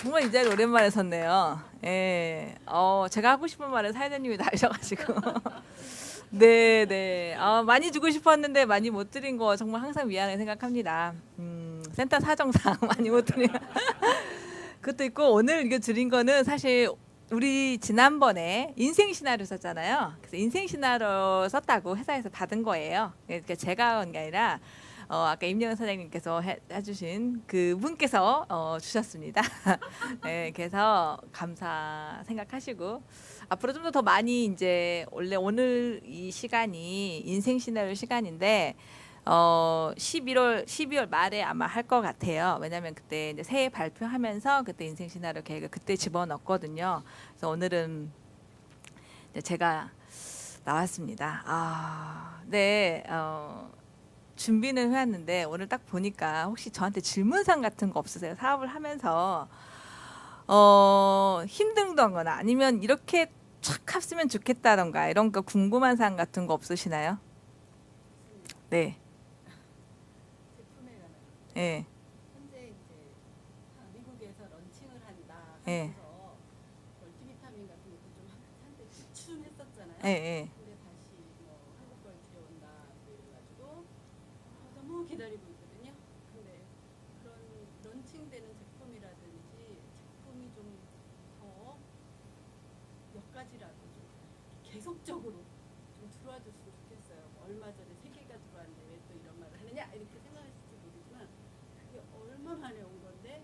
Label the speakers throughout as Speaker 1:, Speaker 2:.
Speaker 1: 정말 이 자리 오랜만에 섰네요. 예. 제가 하고 싶은 말을 사회자님이 다 하셔가지고. 네, 네. 많이 주고 싶었는데 많이 못 드린 거 정말 항상 미안하게 생각합니다. 센터 사정상 많이 못 드린. 그것도 있고 오늘 이거 드린 거는 사실 우리 지난번에 인생 시나리오 썼잖아요. 그래서 인생 시나리오 썼다고 회사에서 받은 거예요. 그러니까 제가 한 게 아니라 아까 임영은 사장님께서 해주신 그분께서 주셨습니다. 네, 그래서 감사 생각하시고 앞으로 좀 더 많이 이제 원래 오늘 이 시간이 인생 시나리오 시간인데 12월 말에 아마 할 것 같아요. 왜냐하면 그때 이제 새해 발표하면서 그때 인생 시나리오 계획을 그때 집어넣었거든요. 그래서 오늘은 이제 제가 나왔습니다. 네. 준비는 해왔는데 오늘 딱 보니까 혹시 저한테 질문상 같은 거 없으세요? 사업을 하면서 힘들던거나 아니면 이렇게 촥 했으면 좋겠다던가 이런 거 궁금한 사항 같은 거 없으시나요? 네. 예.
Speaker 2: 현재 이제 미국에서 런칭을 한다
Speaker 1: 예.
Speaker 2: 하면서 멀티비타민 같은 것도 좀 한때 주춤했었잖아요.
Speaker 1: 예. 예.
Speaker 2: 근데 다시 뭐 한국 걸 들여온다 그래가지고 너무 기다리고 있거든요. 근데 그런 런칭되는 제품이라든지 제품이 좀 더 몇 가지라도 좀 계속적으로 좀 들어와줬으면 좋겠어요. 뭐 얼마 전에 3개가 들어왔는데 왜 또 이런 말을 하느냐 이렇게 생각하실지 모르지만 그게 얼마 만에 온 건데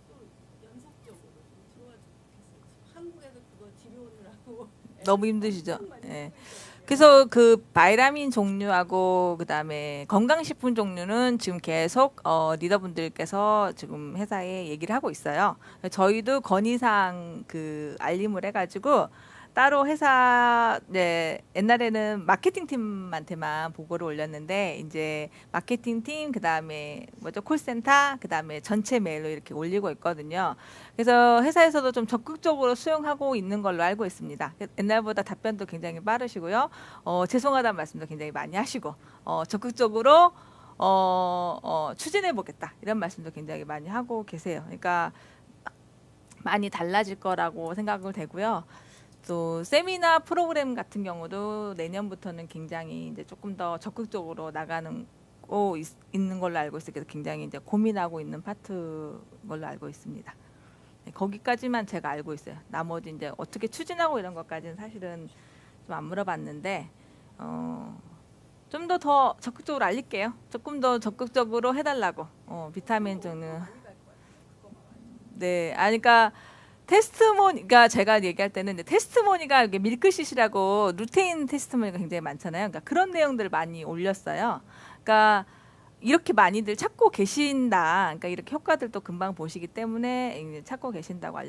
Speaker 2: 또 연속적으로 좀 들어와줬으면 좋겠어요. 지금 한국에서 그거 들여오느라고
Speaker 1: 너무 힘드시죠?
Speaker 2: 엄청 많이
Speaker 1: 예.
Speaker 2: 쓰고 있거든요.
Speaker 1: 그래서 그 바이라민 종류하고 그다음에 건강식품 종류는 지금 계속 리더분들께서 지금 회사에 얘기를 하고 있어요. 저희도 건의사항 그 알림을 해가지고 따로 회사 네 옛날에는 마케팅 팀한테만 보고를 올렸는데 이제 마케팅 팀 그다음에 뭐죠 콜센터 그다음에 전체 메일로 이렇게 올리고 있거든요. 그래서 회사에서도 좀 적극적으로 수용하고 있는 걸로 알고 있습니다. 옛날보다 답변도 굉장히 빠르시고요. 죄송하다는 말씀도 굉장히 많이 하시고 적극적으로 추진해 보겠다 이런 말씀도 굉장히 많이 하고 계세요. 그러니까 많이 달라질 거라고 생각을 되고요. 또 세미나 프로그램 같은 경우도 내년부터는 굉장히 이제 조금 더 적극적으로 나가는 있는 걸로 알고 있어요. 그래서 굉장히 이제 고민하고 있는 파트 걸로 알고 있습니다. 네, 거기까지만 제가 알고 있어요. 나머지 이제 어떻게 추진하고 이런 것까지는 사실은 좀 안 물어봤는데 좀 더 적극적으로 알릴게요. 조금 더 적극적으로 해달라고 비타민 종류. 네, 그러니까 테스트모니가 제가 얘기할 때는 이제 테스트모니가 이게 밀크시시라고 루테인 테스트모니가 굉장히 많잖아요. 그러니까 그런 내용들을 많이 올렸어요. 그러니까 이렇게 많이들 찾고 계신다. 그러니까 이렇게 효과들도 금방 보시기 때문에 이제 찾고 계신다고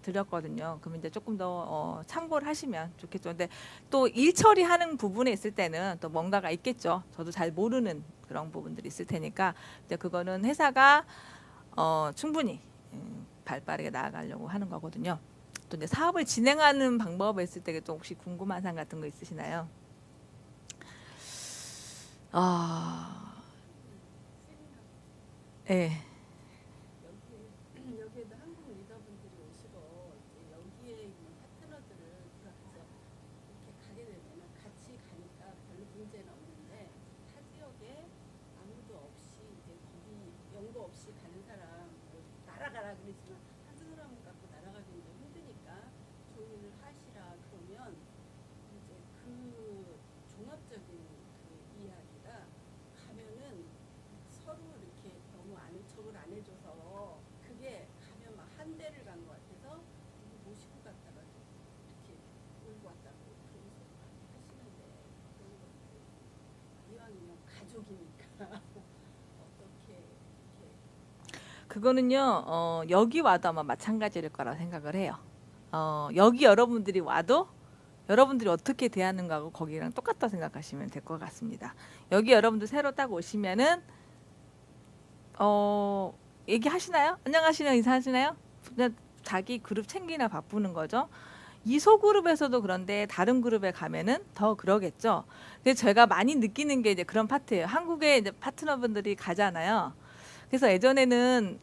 Speaker 1: 드렸거든요. 그러면 이제 조금 더 참고를 하시면 좋겠죠. 근데 또 일 처리하는 부분에 있을 때는 또 뭔가가 있겠죠. 저도 잘 모르는 그런 부분들이 있을 테니까 이제 그거는 회사가 충분히 발 빠르게 나아가려고 하는 거거든요. 또 이제 사업을 진행하는 방법에 있을 때 또 혹시 궁금한 사항 같은 거 있으시나요? 네.
Speaker 2: 여기에도 한국 리더분들이 오시고 이제 여기에 있는 파트너들을 구합해서 이렇게 가게 되면 같이 가니까 별로 문제는 없는데 타 지역에 아무도 없이 이제 거기 연고 없이 가는 사람 뭐 날아가라 그러지만 한두 사람 갖고 날아가기는 좀 힘드니까 조인을 하시라 그러면 이제 그 종합적인 그 이야기가 가면은 서로 이렇게 너무 아는 척을 안 해줘서 그게 가면 막 한 대를 간 것 같아서 누구 모시고 갔다가 이렇게 몰고 왔다고 그러면서 막 하시는데 그런 것들 이왕이면 가족이니까 어떻게 이렇게
Speaker 1: 그거는요, 여기 와도 아마 마찬가지일 거라 생각을 해요. 여기 여러분들이 와도 여러분들이 어떻게 대하는가하고 거기랑 똑같다 생각하시면 될 것 같습니다. 여기 여러분들 새로 딱 오시면은 얘기하시나요? 안녕하시나요? 인사하시나요? 그냥 자기 그룹 챙기나 바쁘는 거죠. 이 소그룹에서도 그런데 다른 그룹에 가면은 더 그러겠죠. 그래서 제가 많이 느끼는 게 이제 그런 파트예요. 한국에 이제 파트너분들이 가잖아요. 그래서 예전에는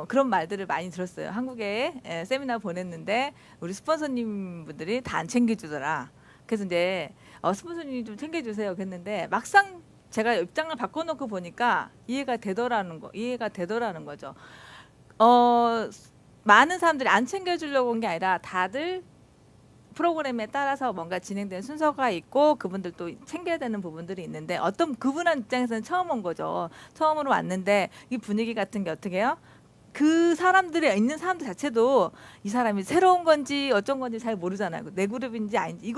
Speaker 1: 그런 말들을 많이 들었어요. 한국에 세미나 보냈는데 우리 스폰서님 분들이 다 안 챙겨주더라. 그래서 이제 스폰서님 좀 챙겨주세요. 그랬는데 막상 제가 입장을 바꿔놓고 보니까 이해가 되더라는 거죠. 많은 사람들이 안 챙겨주려고 온 게 아니라 다들 프로그램에 따라서 뭔가 진행되는 순서가 있고 그분들도 챙겨야 되는 부분들이 있는데 어떤 그분한 입장에서는 처음 온 거죠. 처음으로 왔는데 이 분위기 같은 게 어떻게 해요? 그 사람들이 있는 사람들 자체도 이 사람이 새로운 건지 어쩐 건지 잘 모르잖아요. 내 그룹인지 아닌지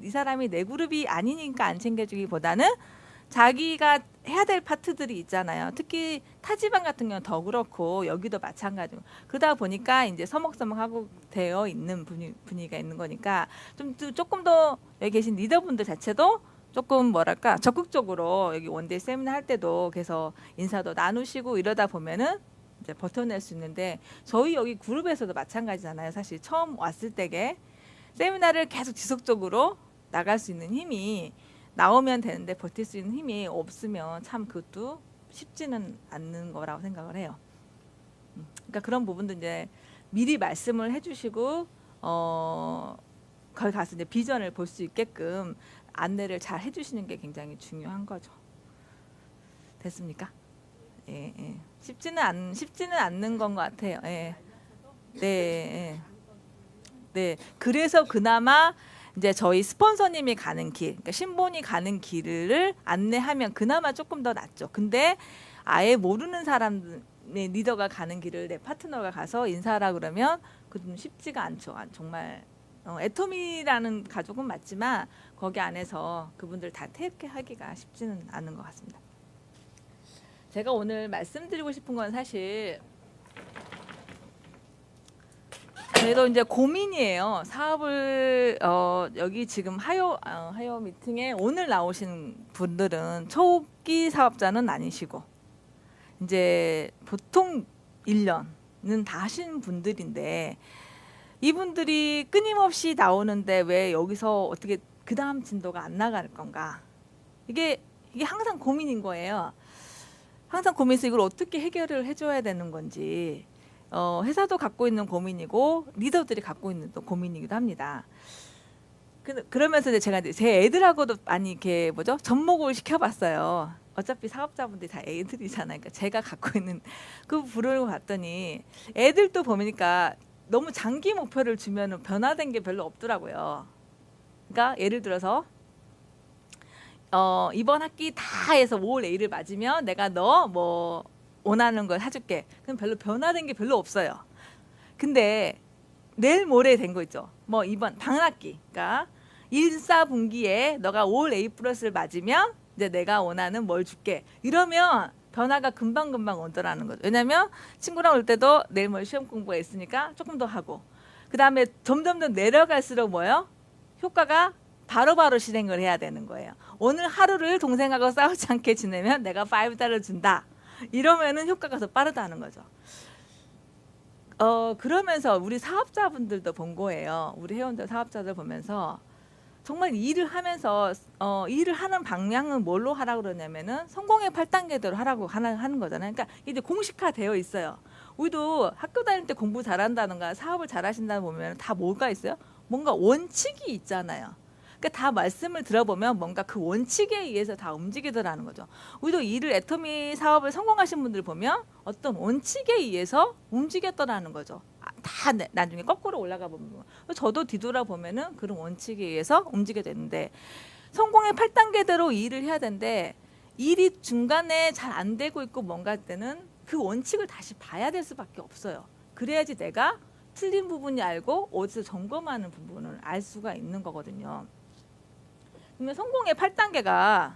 Speaker 1: 이 사람이 내 그룹이 아니니까 안 챙겨주기보다는 자기가 해야 될 파트들이 있잖아요. 특히 타지방 같은 경우는 더 그렇고 여기도 마찬가지고 그러다 보니까 이제 서먹서먹하고 되어 있는 분위기가 있는 거니까 조금 더 여기 계신 리더분들 자체도 조금 뭐랄까 적극적으로 여기 원데이 세미나 할 때도 그래서 인사도 나누시고 이러다 보면은 이제 버텨낼 수 있는데 저희 여기 그룹에서도 마찬가지잖아요. 사실 처음 왔을 때게 세미나를 계속 지속적으로 나갈 수 있는 힘이 나오면 되는데 버틸 수 있는 힘이 없으면 참 그것도 쉽지는 않는 거라고 생각을 해요. 그러니까 그런 부분도 이제 미리 말씀을 해주시고 거기 가서 이제 비전을 볼 수 있게끔 안내를 잘 해주시는 게 굉장히 중요한 거죠. 됐습니까? 예, 예. 쉽지는 않는 건 것 같아요. 예. 네, 예. 네. 그래서 그나마 이제 저희 스폰서님이 가는 길, 그러니까 신본이 가는 길을 안내하면 그나마 조금 더 낫죠. 근데 아예 모르는 사람의 리더가 가는 길을 내 파트너가 가서 인사하라 그러면 그건 쉽지가 않죠. 정말 애토미라는 가족은 맞지만 거기 안에서 그분들 다 테이크하기가 쉽지는 않은 것 같습니다. 제가 오늘 말씀드리고 싶은 건 사실 저희도 이제 고민이에요. 사업을 여기 지금 하요 미팅에 오늘 나오신 분들은 초기 사업자는 아니시고 이제 보통 1년은 다 하신 분들인데 이분들이 끊임없이 나오는데 왜 여기서 어떻게 그 다음 진도가 안 나갈 건가? 이게 항상 고민인 거예요. 항상 고민해서 이걸 어떻게 해결을 해줘야 되는 건지. 회사도 갖고 있는 고민이고 리더들이 갖고 있는 또 고민이기도 합니다. 그러면서 이제 제가 제 애들하고도 많이 이렇게 접목을 시켜봤어요. 어차피 사업자분들이 다 애들이잖아요. 그러니까 제가 갖고 있는 그 부를 봤더니 애들도 보니까 너무 장기 목표를 주면 변화된 게 별로 없더라고요. 그러니까 예를 들어서 이번 학기 다 해서 5월 A를 맞으면 내가 너 원하는 걸 사줄게. 그럼 별로 변화된 게 별로 없어요. 근데 내일 모레 된 거 있죠. 이번 방학기, 그러니까 1사분기에 너가 5월 A 플러스를 맞으면 이제 내가 원하는 뭘 줄게. 이러면 변화가 금방금방 오더라는 거죠. 왜냐면 친구랑 올 때도 내일 모레 시험 공부가 있으니까 조금 더 하고 그 다음에 점점 더 내려갈수록 효과가 바로바로 실행을 해야 되는 거예요. 오늘 하루를 동생하고 싸우지 않게 지내면 내가 5달러 준다. 이러면은 효과가 더 빠르다는 거죠. 그러면서 우리 사업자분들도 본 거예요. 우리 회원들 사업자들 보면서 정말 일을 하면서 일을 하는 방향은 뭘로 하라고 그러냐면은 성공의 8단계대로 하라고 하는 거잖아요. 그러니까 이제 공식화되어 있어요. 우리도 학교 다닐 때 공부 잘한다는가 사업을 잘하신다는 보면 다 뭐가 있어요? 뭔가 원칙이 있잖아요. 그러니까 다 말씀을 들어보면 뭔가 그 원칙에 의해서 다 움직이더라는 거죠. 우리도 일을 애터미 사업을 성공하신 분들 보면 어떤 원칙에 의해서 움직였더라는 거죠. 다 나중에 거꾸로 올라가 보면 저도 뒤돌아보면은 그런 원칙에 의해서 움직이게 되는데 성공의 8단계대로 일을 해야 되는데 일이 중간에 잘 안 되고 있고 뭔가 할 때는 그 원칙을 다시 봐야 될 수밖에 없어요. 그래야지 내가 틀린 부분이 알고 어디서 점검하는 부분을 알 수가 있는 거거든요. 그러면 성공의 8단계가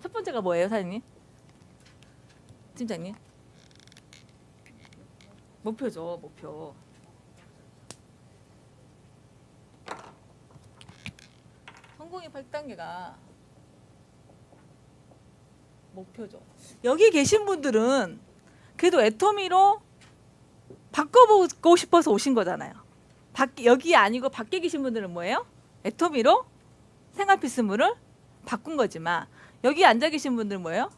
Speaker 1: 첫 번째가 뭐예요, 사장님? 팀장님? 목표죠, 목표. 성공의 8단계가 목표죠. 여기 계신 분들은 그래도 애터미로 바꿔보고 싶어서 오신 거잖아요. 여기 아니고 밖에 계신 분들은 뭐예요? 애터미로 생활 필수물을 바꾼 거지만 여기 앉아 계신 분들은 뭐예요?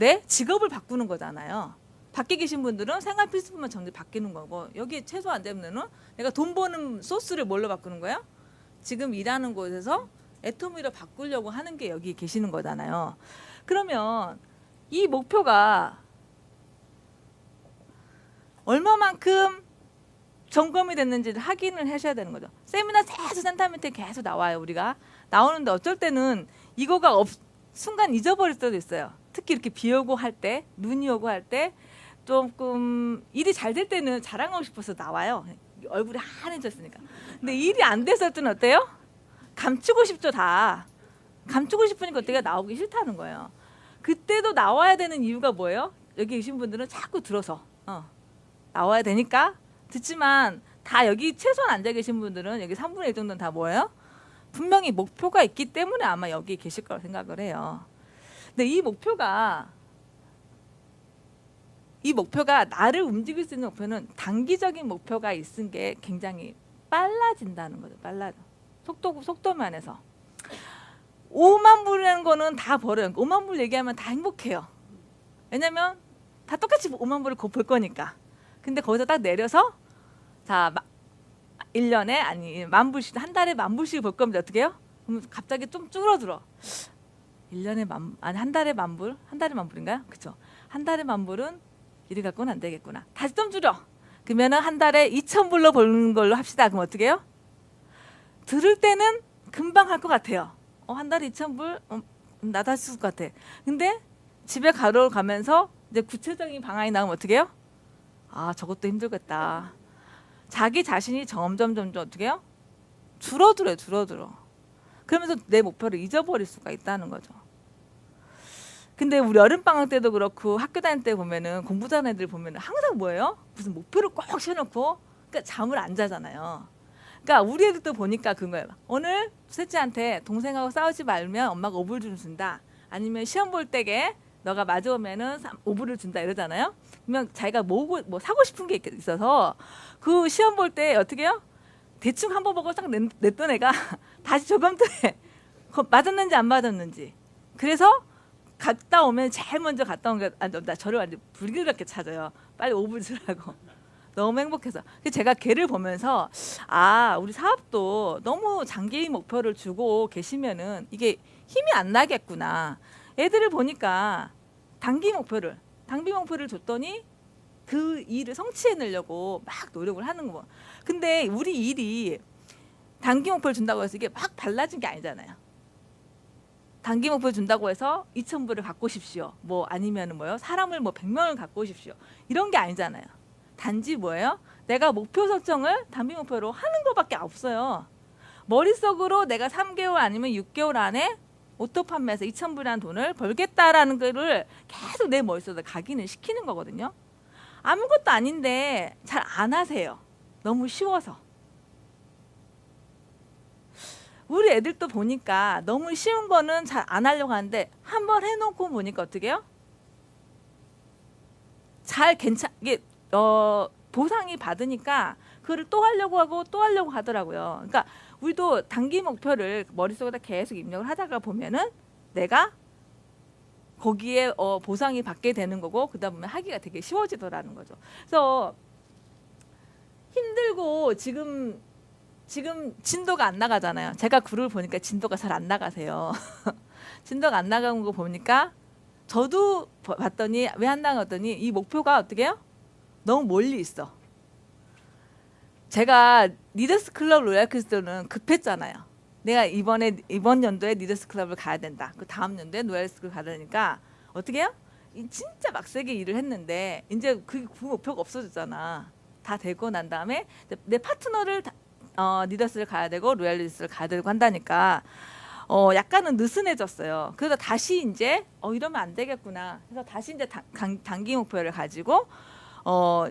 Speaker 1: 내 직업을 바꾸는 거잖아요. 밖에 계신 분들은 생활 필수품만 점점 바뀌는 거고 여기 최소 안 되면은 내가 돈 버는 소스를 뭘로 바꾸는 거예요? 지금 일하는 곳에서 애터미로 바꾸려고 하는 게 여기 계시는 거잖아요. 그러면 이 목표가 얼마만큼 점검이 됐는지를 확인을 하셔야 되는 거죠. 세미나 계속 센터 밑에 계속 나와요. 우리가 나오는데 어쩔 때는 이거가 순간 잊어버릴 때도 있어요. 특히 이렇게 비 오고 할 때, 눈이 오고 할 때 조금 일이 잘 될 때는 자랑하고 싶어서 나와요. 얼굴이 환해졌으니까. 근데 일이 안 됐을 때는 어때요? 감추고 싶죠, 다. 감추고 싶으니까 어때요? 나오기 싫다는 거예요. 그때도 나와야 되는 이유가 뭐예요? 여기 계신 분들은 자꾸 들어서 나와야 되니까 듣지만 다 여기 최소한 앉아 계신 분들은 여기 3분의 1 정도는 다 뭐예요? 분명히 목표가 있기 때문에 아마 여기 계실 거라고 생각을 해요. 근데 이 목표가 나를 움직일 수 있는 목표는 단기적인 목표가 있은 게 굉장히 빨라진다는 거죠. 빨라져. 속도면에서. 5만 불이라는 거는 다 벌어요. 5만 불 얘기하면 다 행복해요. 왜냐면 다 똑같이 5만 불을 곧 벌 거니까. 근데 거기서 딱 내려서 자 1년에 아니 만 불씩 한 달에 만 불씩 벌 겁니다. 어떻게 해요? 그럼 갑자기 좀 줄어들어. 1년에 한 달에 만 불? 한 달에 만 불인가요? 그렇죠. 한 달에 만 불은 이리 갖고는 안 되겠구나. 다시 좀 줄여. 그러면은 한 달에 2,000불로 버는 걸로 합시다. 그럼 어떻게 해요? 들을 때는 금방 할 것 같아요. 한 달에 2,000불? 나도 할 수 있을 것 같아. 근데 집에 가면서 이제 구체적인 방안이 나오면 어떻게 해요? 아, 저것도 힘들겠다. 자기 자신이 점점 어떻게 해요? 줄어들어. 그러면서 내 목표를 잊어버릴 수가 있다는 거죠. 근데 우리 여름방학 때도 그렇고 학교 다닐 때 보면은 공부 잘하는 애들 보면은 항상 뭐예요? 무슨 목표를 꼭 세워놓고 그러니까 잠을 안 자잖아요. 그러니까 우리 애들도 보니까 그런 거예요. 오늘 셋째한테 동생하고 싸우지 말면 엄마가 5불 준다. 아니면 시험 볼 때게 너가 맞아오면은 5불을 준다 이러잖아요. 그러면 자기가 뭐 사고 싶은 게 있어서 그 시험 볼 때 어떻게 해요? 대충 한 번 보고 딱 냈던 애가 다시 저금통에 맞았는지 안 맞았는지. 그래서 갔다 오면 제일 먼저 갔다 온 게 나 저를 완전 불길하게 찾아요. 빨리 5불 주라고. 너무 행복해서. 제가 걔를 보면서 아 우리 사업도 너무 장기의 목표를 주고 계시면은 이게 힘이 안 나겠구나. 애들을 보니까 단기 목표를 줬더니 그 일을 성취해내려고 막 노력을 하는 거. 근데 우리 일이 단기 목표를 준다고 해서 이게 막 달라진 게 아니잖아요. 단기 목표를 준다고 해서 2,000불을 갖고 오십시오. 뭐 아니면은 뭐요? 사람을 뭐 100명을 갖고 오십시오. 이런 게 아니잖아요. 단지 뭐예요? 내가 목표 설정을 단기 목표로 하는 것밖에 없어요. 머릿속으로 내가 3개월 아니면 6개월 안에 오토 판매에서 2,000불이라는 돈을 벌겠다라는 거를 계속 내 머릿속에 각인을 시키는 거거든요. 아무것도 아닌데 잘 안 하세요. 너무 쉬워서. 우리 애들도 보니까 너무 쉬운 거는 잘 안 하려고 하는데 한번 해놓고 보니까 어떻게 해요? 이게 보상이 받으니까 그거를 또 하려고 하고 또 하려고 하더라고요. 그러니까 우리도 단기 목표를 머릿속에다 계속 입력을 하다가 보면은 내가 거기에 보상이 받게 되는 거고 그다음 보면 하기가 되게 쉬워지더라는 거죠. 그래서 힘들고 지금 진도가 안 나가잖아요. 제가 글을 보니까 진도가 잘 안 나가세요. 진도가 안 나가는 거 보니까 저도 봤더니 왜 안 나갔더니 이 목표가 어떻게 해요? 너무 멀리 있어. 제가 리더스 클럽 로얄 퀴즈는 급했잖아요. 내가 이번 연도에 리더스 클럽을 가야 된다. 그 다음 연도에 로얄스 클럽 가야 되니까 어떻게 해요? 진짜 막세게 일을 했는데 이제 그 목표가 없어졌잖아. 다 되고 난 다음에 내 파트너를 리더스를 가야 되고 로얄리스를 가야 되고 한다니까 약간은 느슨해졌어요. 그래서 다시 이제 이러면 안 되겠구나. 그래서 다시 이제 단기 목표를 가지고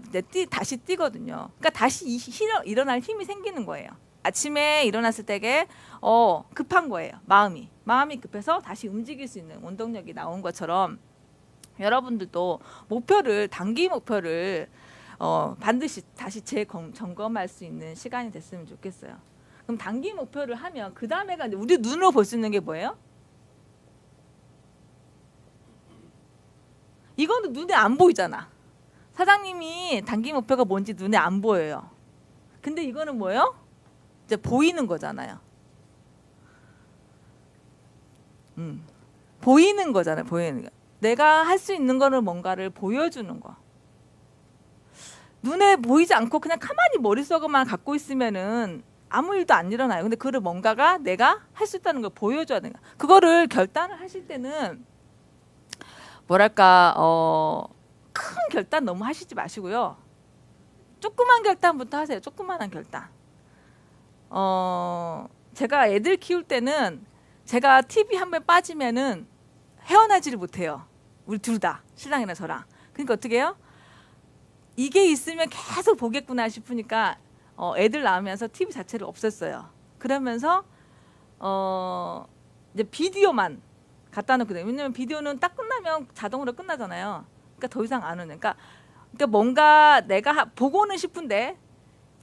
Speaker 1: 이제 다시 뛰거든요. 그러니까 다시 일어날 힘이 생기는 거예요. 아침에 일어났을 때게 급한 거예요. 마음이 급해서 다시 움직일 수 있는 원동력이 나온 것처럼 여러분들도 단기 목표를 반드시 다시 재점검할 수 있는 시간이 됐으면 좋겠어요. 그럼 단기 목표를 하면 그 다음에가 우리 눈으로 볼 수 있는 게 뭐예요? 이거는 눈에 안 보이잖아. 사장님이 단기 목표가 뭔지 눈에 안 보여요. 근데 이거는 뭐예요? 이제 보이는 거잖아요. 보이는 거잖아요. 보이는 거. 내가 할 수 있는 거는 뭔가를 보여주는 거. 눈에 보이지 않고 그냥 가만히 머릿속에만 갖고 있으면은 아무 일도 안 일어나요. 근데 그걸 뭔가가 내가 할 수 있다는 걸 보여줘야 되는 거야. 그거를 결단을 하실 때는 뭐랄까 큰 결단 너무 하시지 마시고요. 조그만 결단부터 하세요. 조그만한 결단. 제가 애들 키울 때는 제가 TV 한 번 빠지면은 헤어나지를 못해요. 우리 둘 다, 신랑이랑 저랑. 그러니까 어떻게 해요? 이게 있으면 계속 보겠구나 싶으니까 애들 낳으면서 TV 자체를 없앴어요. 그러면서 이제 비디오만 갖다 놓거든요. 왜냐면 비디오는 딱 끝나면 자동으로 끝나잖아요. 그러니까 더 이상 안 오는. 그러니까 뭔가 내가 보고는 싶은데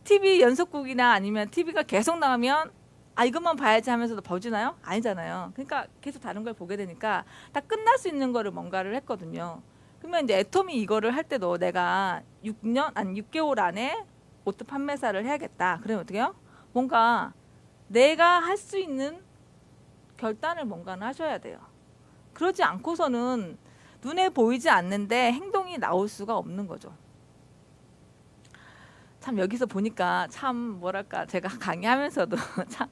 Speaker 1: TV 연속극이나 아니면 TV가 계속 나오면 아 이것만 봐야지 하면서도 보지나요? 아니잖아요. 그러니까 계속 다른 걸 보게 되니까 딱 끝날 수 있는 거를 뭔가를 했거든요. 그러면 이제 애톰이 이거를 할 때도 내가 6개월 안에 옷 판매사를 해야겠다. 그러면 어떻게 해요? 뭔가 내가 할 수 있는 결단을 뭔가는 하셔야 돼요. 그러지 않고서는 눈에 보이지 않는데 행동이 나올 수가 없는 거죠. 참 여기서 보니까 참 뭐랄까 제가 강의하면서도 참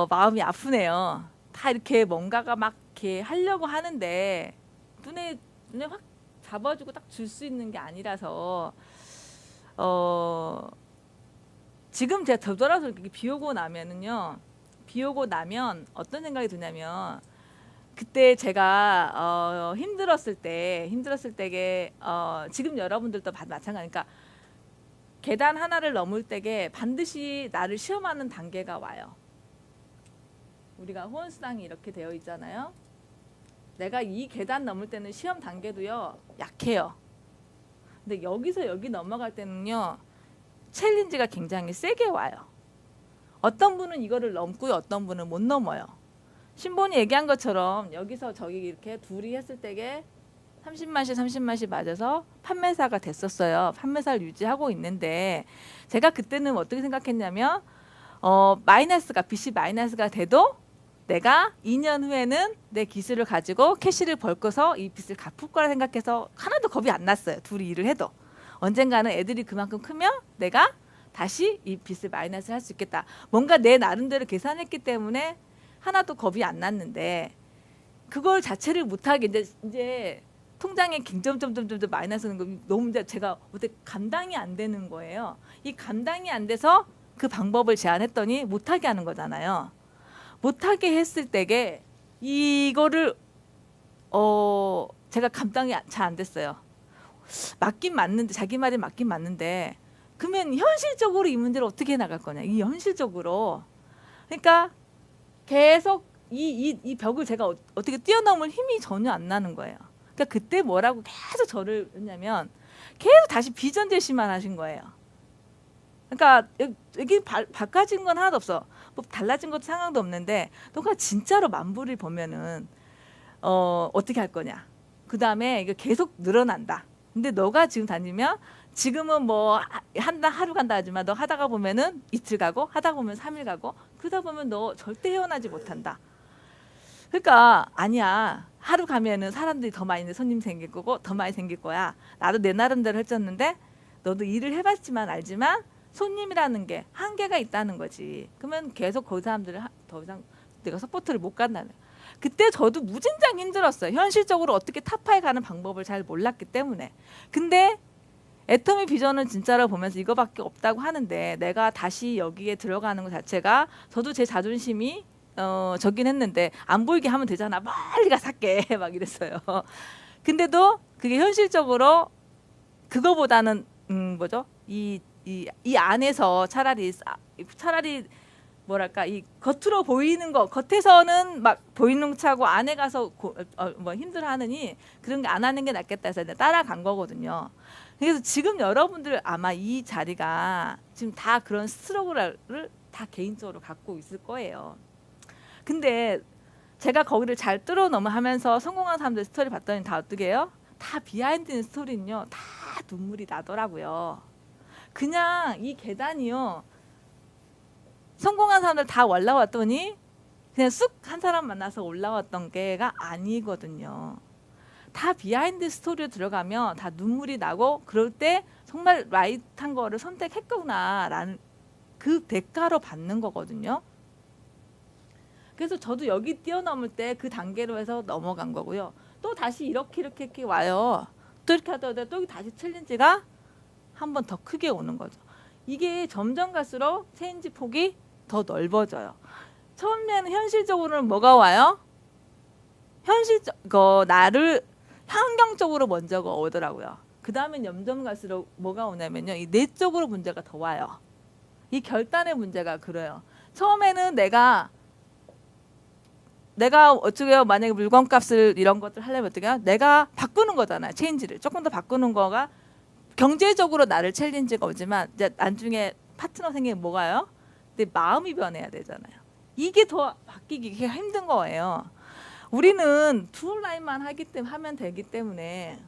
Speaker 1: 마음이 아프네요. 다 이렇게 뭔가가 막 이렇게 하려고 하는데 눈에 확 잡아주고 딱 줄 수 있는 게 아니라서 지금 제가 되돌아서 이렇게 비 오고 나면은요. 비 오고 나면 어떤 생각이 드냐면 그때 제가 힘들었을 때게 지금 여러분들도 마찬가지니까 계단 하나를 넘을 때에 반드시 나를 시험하는 단계가 와요. 우리가 후원수당이 이렇게 되어 있잖아요. 내가 이 계단 넘을 때는 시험 단계도요 약해요. 근데 여기서 여기 넘어갈 때는요 챌린지가 굉장히 세게 와요. 어떤 분은 이거를 넘고요, 어떤 분은 못 넘어요. 신본이 얘기한 것처럼 여기서 저기 이렇게 둘이 했을 때에 30만씩 맞아서 판매사가 됐었어요. 판매사를 유지하고 있는데 제가 그때는 어떻게 생각했냐면 빚이 마이너스가 돼도 내가 2년 후에는 내 기술을 가지고 캐시를 벌고서 이 빚을 갚을 거라 생각해서 하나도 겁이 안 났어요. 둘이 일을 해도. 언젠가는 애들이 그만큼 크면 내가 다시 이 빚을 마이너스를 할 수 있겠다. 뭔가 내 나름대로 계산했기 때문에 하나도 겁이 안 났는데 그걸 자체를 못하게 이제 통장에 점점점점 마이너스는 거 너무 이제 제가 어떻게 감당이 안 되는 거예요. 이 감당이 안 돼서 그 방법을 제안했더니 못하게 하는 거잖아요. 못하게 했을 때게 이거를 제가 감당이 잘 안 됐어요. 맞긴 맞는데 자기 말이 맞긴 맞는데 그러면 현실적으로 이 문제를 어떻게 나갈 거냐. 이 현실적으로. 그러니까 계속 이 벽을 제가 어떻게 뛰어넘을 힘이 전혀 안 나는 거예요. 그러니까 그때 뭐라고 계속 저를 했냐면 계속 다시 비전 제시만 하신 거예요. 그러니까 여기 바꿔진 건 하나도 없어. 뭐 달라진 것도 상황도 없는데 너가 진짜로 만불을 보면은 어떻게 할 거냐. 그 다음에 이거 계속 늘어난다. 근데 너가 지금 다니면 지금은 뭐 하루 간다 하지만 너 하다가 보면은 이틀 가고 하다 보면 3일 가고 그러다 보면 너 절대 헤어나지 못한다. 그러니까 아니야. 하루 가면은 사람들이 더 많이 손님 생길 거고 더 많이 생길 거야. 나도 내 나름대로 했었는데 너도 일을 해봤지만 알지만 손님이라는 게 한계가 있다는 거지. 그러면 계속 그 사람들을 더 이상 내가 서포트를 못 간다는. 그때 저도 무진장 힘들었어요. 현실적으로 어떻게 타파에 가는 방법을 잘 몰랐기 때문에. 근데 애터미 비전은 진짜로 보면서 이거밖에 없다고 하는데 내가 다시 여기에 들어가는 것 자체가 저도 제 자존심이 적긴 했는데 안 보이게 하면 되잖아. 멀리 가 살게 막 이랬어요. 근데도 그게 현실적으로 그거보다는 뭐죠? 이 안에서 차라리 뭐랄까 이 겉으로 보이는 거 겉에서는 막 보이는 차고 안에 가서 뭐 힘들어하느니 그런 게 안 하는 게 낫겠다 해서 따라간 거거든요. 그래서 지금 여러분들 아마 이 자리가 지금 다 그런 스트러글을 다 개인적으로 갖고 있을 거예요. 근데 제가 거기를 잘 뚫어넘어 하면서 성공한 사람들 스토리 봤더니 다 어떻게 해요? 다 비하인드 스토리는요. 다 눈물이 나더라고요. 그냥 이 계단이요. 성공한 사람들 다 올라왔더니 그냥 쑥 한 사람 만나서 올라왔던 게가 아니거든요. 다 비하인드 스토리로 들어가면 다 눈물이 나고 그럴 때 정말 라이트한 거를 선택했구나라는 그 대가로 받는 거거든요. 그래서 저도 여기 뛰어넘을 때 그 단계로 해서 넘어간 거고요. 또 다시 이렇게 와요. 또 이렇게 하다가 또 다시 챌린지가 한 번 더 크게 오는 거죠. 이게 점점 갈수록 체인지 폭이 더 넓어져요. 처음에는 현실적으로는 뭐가 와요? 나를 환경적으로 먼저가 오더라고요. 그 다음엔 점점 갈수록 뭐가 오냐면요. 이 내적으로 문제가 더 와요. 이 결단의 문제가 그래요. 처음에는 내가 어떻게 해요? 만약에 물건값을 이런 것들 하려면 어떻게 해요? 내가 바꾸는 거잖아요. 체인지를. 조금 더 바꾸는 거가 경제적으로 나를 챌린지가 오지만 이제 나중에 파트너 생기면 뭐가요? 내 마음이 변해야 되잖아요. 이게 더 바뀌기 힘든 거예요. 우리는 두 라인만 하면 되기 때문에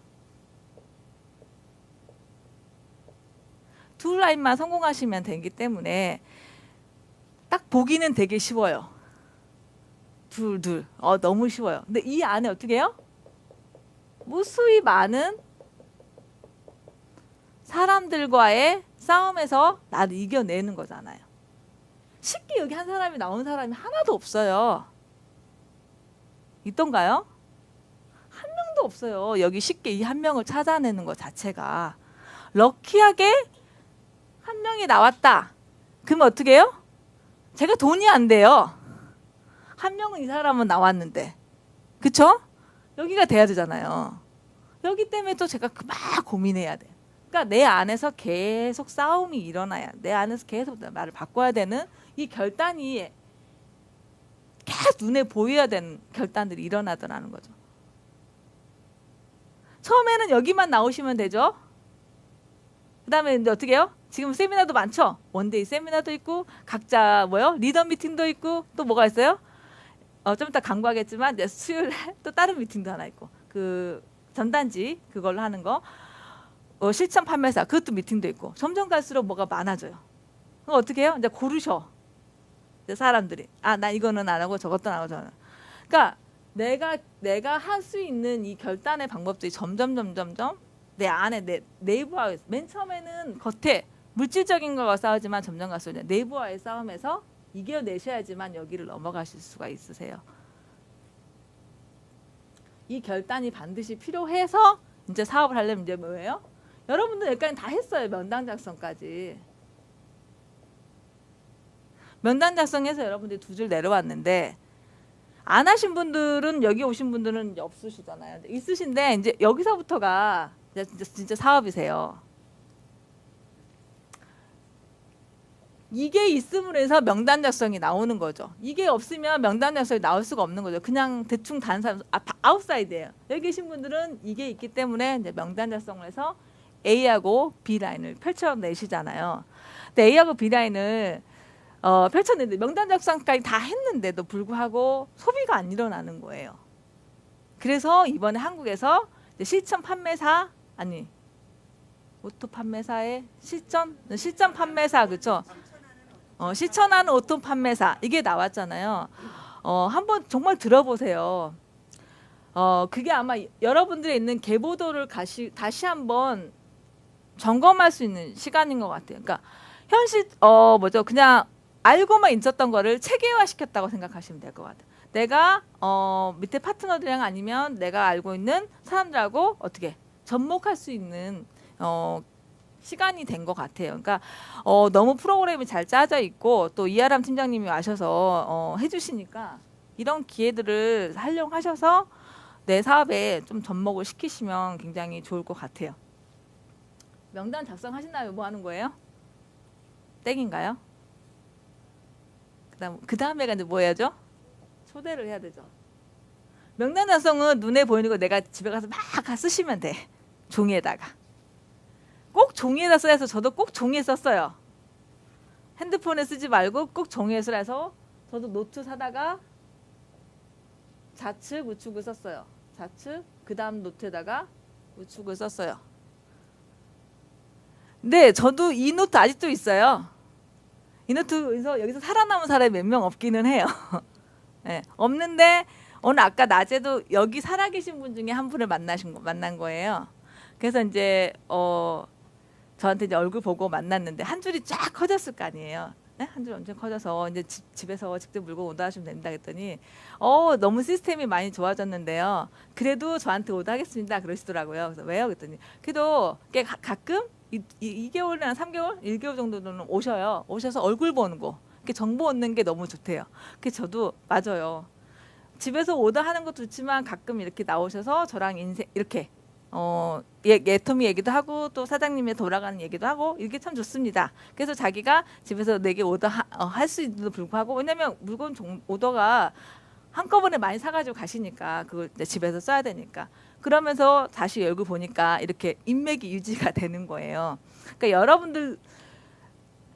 Speaker 1: 두 라인만 성공하시면 되기 때문에 딱 보기는 되게 쉬워요. 둘. 너무 쉬워요. 근데 이 안에 어떻게 해요? 무수히 많은 사람들과의 싸움에서 나를 이겨내는 거잖아요. 쉽게 여기 한 사람이 나온 사람이 하나도 없어요. 있던가요? 한 명도 없어요. 여기 쉽게 이 한 명을 찾아내는 것 자체가. 럭키하게 한 명이 나왔다. 그러면 어떻게 해요? 제가 돈이 안 돼요. 한 명은 이 사람은 나왔는데. 그쵸? 여기가 돼야 되잖아요. 여기 때문에 또 제가 막 고민해야 돼요. 그러니까 내 안에서 계속 싸움이 일어나야, 내 안에서 계속 나를 바꿔야 되는 이 결단이 계속 눈에 보여야 되는 결단들이 일어나더라는 거죠. 처음에는 여기만 나오시면 되죠. 그 다음에 이제 어떻게 해요? 지금 세미나도 많죠. 원데이 세미나도 있고 각자 리더 미팅도 있고 또 뭐가 있어요? 좀 이따 강구하겠지만 이제 수요일에 또 다른 미팅도 하나 있고 그 전단지 그걸로 하는 거 실천 판매사 그것도 미팅도 있고 점점 갈수록 뭐가 많아져요. 그럼 어떻게 해요? 이제 고르셔. 이제 사람들이 나 이거는 안 하고 저것도 안 하고 저는. 그러니까 내가 할 수 있는 이 결단의 방법들이 점점 내 안에 내 내부와의 맨 처음에는 겉에 물질적인 거와 싸우지만 점점 갈수록 내부와의 싸움에서 이겨내셔야지만 여기를 넘어가실 수가 있으세요. 이 결단이 반드시 필요해서 이제 사업을 하려면 이제 뭐예요? 여러분들 여기까지 다 했어요. 명단 작성까지. 명단 작성해서 여러분들이 두 줄 내려왔는데 안 하신 분들은 여기 오신 분들은 이제 없으시잖아요. 있으신데 이제 여기서부터가 진짜 사업이세요. 이게 있음으로 해서 명단 작성이 나오는 거죠. 이게 없으면 명단 작성이 나올 수가 없는 거죠. 그냥 대충 다른 사람 아웃사이드예요. 여기 계신 분들은 이게 있기 때문에 이제 명단 작성을 해서 A하고 B 라인을 펼쳐내시잖아요. 근데 A하고 B 라인을 펼쳤는데 명단 작성까지 다 했는데도 불구하고 소비가 안 일어나는 거예요. 그래서 이번에 한국에서 실전 판매사 오토 판매사의 실전 판매사 그렇죠? 실천하는 오토 판매사 이게 나왔잖아요. 한번 정말 들어보세요. 그게 아마 여러분들이 있는 계보도를 다시 한번 점검할 수 있는 시간인 것 같아요. 그러니까 그냥 알고만 있었던 거를 체계화 시켰다고 생각하시면 될 것 같아요. 내가 밑에 파트너들이랑 아니면 내가 알고 있는 사람들하고 어떻게 접목할 수 있는 시간이 된 것 같아요. 그러니까 너무 프로그램이 잘 짜져 있고 또 이하람 팀장님이 와셔서 해주시니까 이런 기회들을 활용하셔서 내 사업에 좀 접목을 시키시면 굉장히 좋을 것 같아요. 명단 작성하신 다음에 뭐 하는 거예요? 땡인가요? 그 다음에가 이제 뭐 해야죠? 초대를 해야 되죠. 명단 작성은 눈에 보이는 거 내가 집에 가서 막 쓰시면 돼. 종이에다가. 꼭 종이에다 써야 해서 저도 꼭 종이에 썼어요. 핸드폰에 쓰지 말고 꼭 종이에 쓰라서 저도 노트 사다가 좌측 우측을 썼어요. 좌측 그 다음 노트에다가 우측을 썼어요. 네, 저도 이 노트 아직도 있어요. 이 노트에서 여기서 살아남은 사람이 몇 명 없기는 해요. 네, 없는데 오늘 아까 낮에도 여기 살아계신 분 중에 한 분을 만난 거예요. 그래서 이제 저한테 이제 얼굴 보고 만났는데 한 줄이 쫙 커졌을 거 아니에요. 네? 한 줄 엄청 커져서 이제 집에서 직접 물건 오더하시면 됩니다. 그랬더니 너무 시스템이 많이 좋아졌는데요. 그래도 저한테 오더하겠습니다. 그러시더라고요. 그래서 왜요? 그랬더니 그래도 가끔 2개월이나 3개월, 1개월 정도는 오셔요. 오셔서 얼굴 보는 거, 이렇게 정보 얻는 게 너무 좋대요. 그래서 저도 맞아요. 집에서 오더하는 것도 좋지만 가끔 이렇게 나오셔서 저랑 인생 이렇게 예토미 얘기도 하고 또 사장님의 돌아가는 얘기도 하고 이게 참 좋습니다. 그래서 자기가 집에서 내게 오더 할 수 있는데도 불구하고 왜냐면 물건 오더가 한꺼번에 많이 사가지고 가시니까 그걸 이제 집에서 써야 되니까 그러면서 다시 얼굴 보니까 이렇게 인맥이 유지가 되는 거예요. 그러니까 여러분들